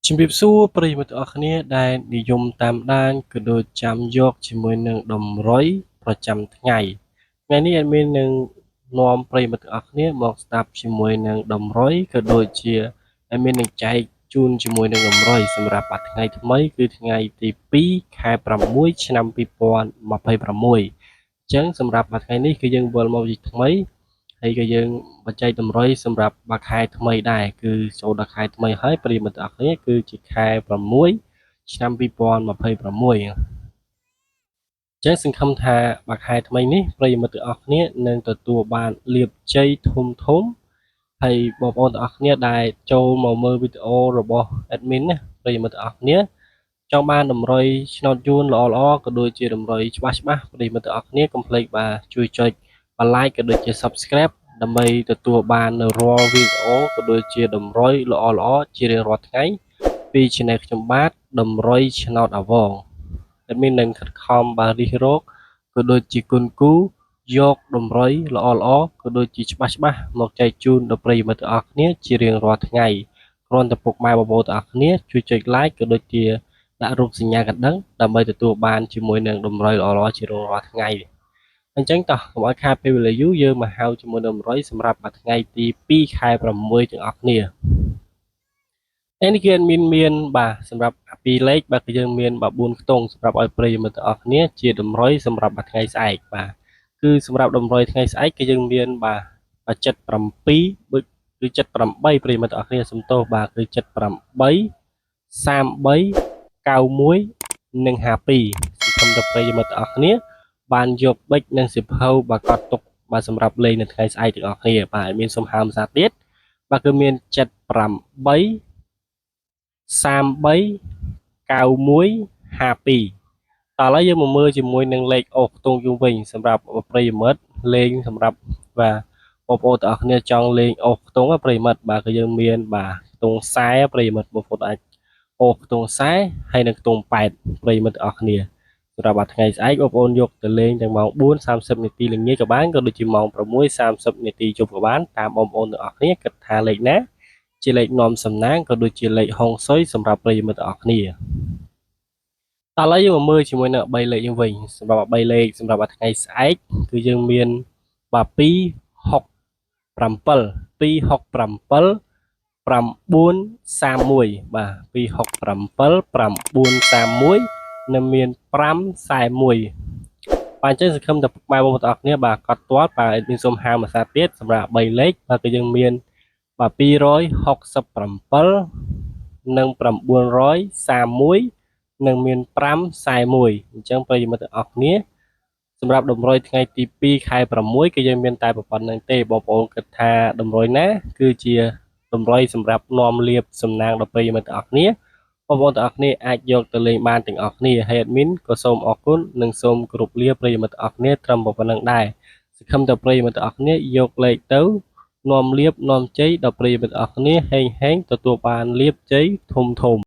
ជំរាបសួរប្រិយមិត្តទាំងអស់គ្នាដែលនិយមតាមដានក៏ដូចចាំយកជាមួយនឹងតម្រុយប្រចាំថ្ងៃនេះadminនឹងនាំប្រិយមិត្តទាំងអស់គ្នាមកស្ដាប់ជាមួយនឹងតម្រុយក៏ដូចជា admin នឹងចែកជូនជាមួយនឹងតម្រុយសម្រាប់អាថ្ងៃថ្មីគឺថ្ងៃទី2ខែ6ឆ្នាំ2026អញ្ចឹងសម្រាប់អាថ្ងៃនេះគឺយើងវិលមកជាថ្មីហើយក៏យើងបញ្ចែកតម្រុយសម្រាប់មួយខែថ្មីដែរគឺចូលដល់ខែថ្មីហើយប្រិយមិត្តទាំងអស់គ្នាគឺជាខែ6ឆ្នាំ2026ចឹងសង្ឃឹមថាមួយខែថ្មីនេះប្រិយមិត្តទាំងអស់គ្នានឹងទទួលបានលាភជ័យធំធំហើយបងប្អូនទាំងអស់គ្នាដែលចូលមកមើលវីដេអូរបស់ admin ណាប្រិយមិត្តទាំងអស់គ្នាចង់បានតម្រុយឆ្នោតយួនល្អៗក៏ដូចជាតម្រុយច្បាស់ប្រិយមិត្តទាំងអស់គ្នាកុំភ្លេចបាទជួយចុច like ក៏ដូចជា subscribe ដើម្បីទទួលបាននៅរាល់វីដេអូក៏ដូចជាតម្រុយល្អជារៀងរាល់ថ្ងៃពី channel ខ្ញុំបាទតម្រុយឆ្នោតអាវងadmin នឹងខិតខំបាទរិះរកក៏ដូចជាគុណគូយកតម្រុយល្អក៏ដូចជាច្បាស់មកចែកជូនដល់ប្រិយមិត្តទាំងអស់គ្នាជារៀងរាល់ថ្ងៃគ្រាន់តែពុកម៉ែបងប្អូនទាំងអស់គ្នាជួយចុច like ក៏ដូចជាដាក់រូបសញ្ញាកណ្ដឹងដើម្បីទទួលបានជាមួយនឹងតម្រុយល្អជារៀងរាល់ថ្ងៃអញ្ចឹងតោះកុំឲ្យខាតពេលវេលាយូរយើងមកហៅជាមួយនឹងតម្រុយសម្រាប់ថ្ងៃទី2ខែ6ទាំងអស់គ្នានេះគឺមានបាទសម្រាប់2លេខបាទគឺយើងមាន4ខ្ទង់សម្រាប់ឲ្យប្រិយមិត្តទាំងអស់គ្នាជាតម្រុយសម្រាប់ថ្ងៃស្អែកបាទគឺសម្រាប់តម្រុយថ្ងៃស្អែកគឺយើងមានបាទ77ឬ78ប្រិយមិត្តទាំងអស់គ្នាសំទោសបាទគឺ78 33 91និង52សង្ឃឹមដល់ប្រិយមិត្តទាំងអស់គ្នាបានយកប៊ិចនិងសិភៅបាទកត់ទុកបាទសម្រាប់លេងនៅថ្ងៃស្អែកទាំងអស់គ្នាបាទមានសំហៅភាសាទៀតបាទគឺមាន78 33 91 52តោះឥឡូវយើងមកមើលជាមួយនឹងលេខអូសខ្ទង់យូរវិញសម្រាប់ប្រិយមិត្តលេងសម្រាប់បាទបងប្អូនទាំងអស់គ្នាចង់លេងអូសខ្ទង់ប្រិយមិត្តបាទគឺយើងមានបាទខ្ទង់40ប្រិយមិត្តបងប្អូនអាចអូសខ្ទង់40ហើយនិងខ្ទង់8ប្រិយមិត្តទាំងអស់គ្នាសម្រាប់ថ្ងៃស្អែកបងប្អូនយកទៅលេងទាំងម៉ោង 4:30 នាទីល្ងាចក៏បានក៏ដូចជាម៉ោង 6:30 នាទីយប់ក៏បានតាមបងប្អូនទាំងអស់គ្នាគិតថាលេខណាជាលេខនាំសំណាងក៏ដូចជាលេខហុងស៊ុយសម្រាប់ប្រិយមិត្តទាំងអស់គ្នាតោះឥឡូវយើងមកមើលជាមួយនឹង3លេខយើងវិញសម្រាប់3លេខសម្រាប់ថ្ងៃស្អែកគឺយើងមានបាទ267 267 931បាទ267 931និងមាន541បាទអញ្ចឹងសង្ឃឹមតែបងប្អូនទាំងអស់គ្នាបាទកត់ទាត់បាទមានសូមហៅមួយសារទៀតសម្រាប់3លេខបាទគឺយើងមានបាទ267និង931និងមាន541អញ្ចឹងប្រិយមិត្តទាំងអស់គ្នាសម្រាប់តម្រុយថ្ងៃទី2ខែ6គឺយើងមានតែប៉ុណ្្នឹងទេបងប្អូនគិតថាតម្រុយណាគឺជាតម្រុយសម្រាប់នាំលាភសំណាងដល់ប្រិយមិត្តទាំងអស់គ្នាបងប្អូនទាំងអស់គ្នាអាចយកទៅលេងបានទាំងអស់គ្នាហើយ admin ក៏សូមអរគុណនិងសូមគោរពលាប្រិយមិត្តទាំងអស់គ្នាត្រឹមប៉ុណ្្នឹងដែរសង្ឃឹមតែប្រិយមិត្តទាំងអស់គ្នាយកលេខទៅនាំលាភនាំជ័យដល់ប្រិយមិត្តទាំងអស់គ្នាហេងទទួលបានលាភជ័យធំ